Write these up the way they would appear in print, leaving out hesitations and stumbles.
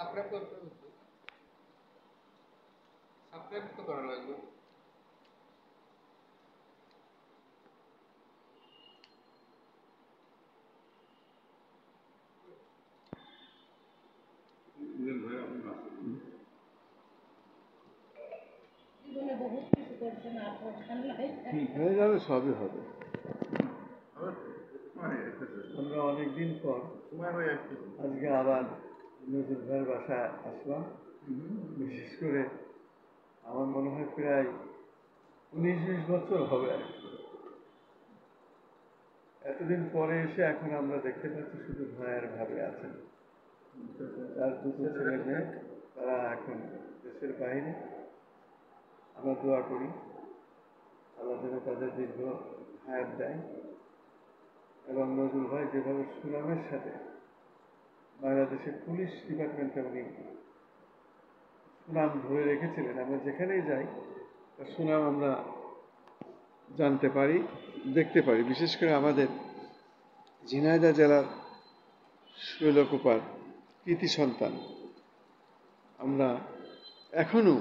Subscribe করতে হবে, subscribe তো করা লাগবে। হয়ে যাবে, সবই হবে। আমরা অনেকদিন পর আজকে আবার নজরুল ভাইয়ের বাসায় আসলাম। বিশেষ করে আমার মনে হয় প্রায় 19-20 বছর হবে আর কি। এতদিন পরে এসে এখন আমরা দেখতে পাচ্ছি শুধু ভাইয়ের ভাবে আছেন। তার দুটো ছেলে মেয়ে, তারা এখন দেশের বাইরে। আমরা দোয়া করি আল্লাহ যেন তাদের দীর্ঘ হায়াত দেয়, এবং নজরুল ভাই যেভাবে সুনামের সাথে বাংলাদেশের পুলিশ ডিপার্টমেন্টে উনি সুনাম ধরে রেখেছিলেন, আমরা যেখানেই যাই তার সুনাম আমরা জানতে পারি, দেখতে পারি। বিশেষ করে আমাদের ঝিনাইদহ জেলার শৈলকুপার কৃতি সন্তান, আমরা এখনো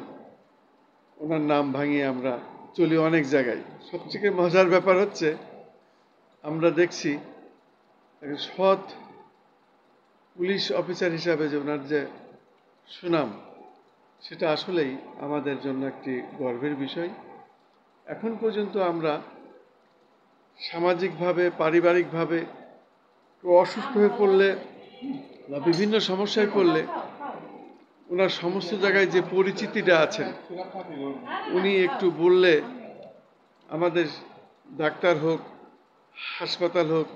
ওনার নাম ভাঙিয়ে আমরা চলি অনেক জায়গায়। সবথেকে মজার ব্যাপার হচ্ছে আমরা দেখছি সৎ পুলিশ অফিসার হিসাবে যে ওনার যে সুনাম, সেটা আসলেই আমাদের জন্য একটি গর্বের বিষয়। এখন পর্যন্ত আমরা সামাজিকভাবে, পারিবারিকভাবে অসুস্থ হয়ে পড়লে বা বিভিন্ন সমস্যায় পড়লে ওনার সমস্ত জায়গায় যে পরিচিতিটা আছেন, উনি একটু বললে আমাদের ডাক্তার হোক, হাসপাতাল হোক,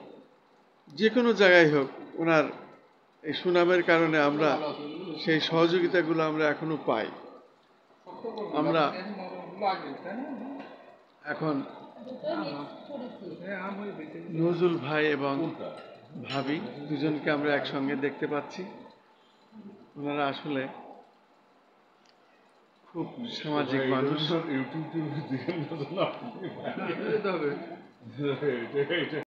যে কোনো জায়গায় হোক, ওনার এই সুনামের কারণে আমরা সেই সহযোগিতাগুলো আমরা এখনো পাই। আমরা এখন নজরুল ভাই এবং ভাবি দুজনকে আমরা একসঙ্গে দেখতে পাচ্ছি। ওনারা আসলে খুব সামাজিক মানুষ।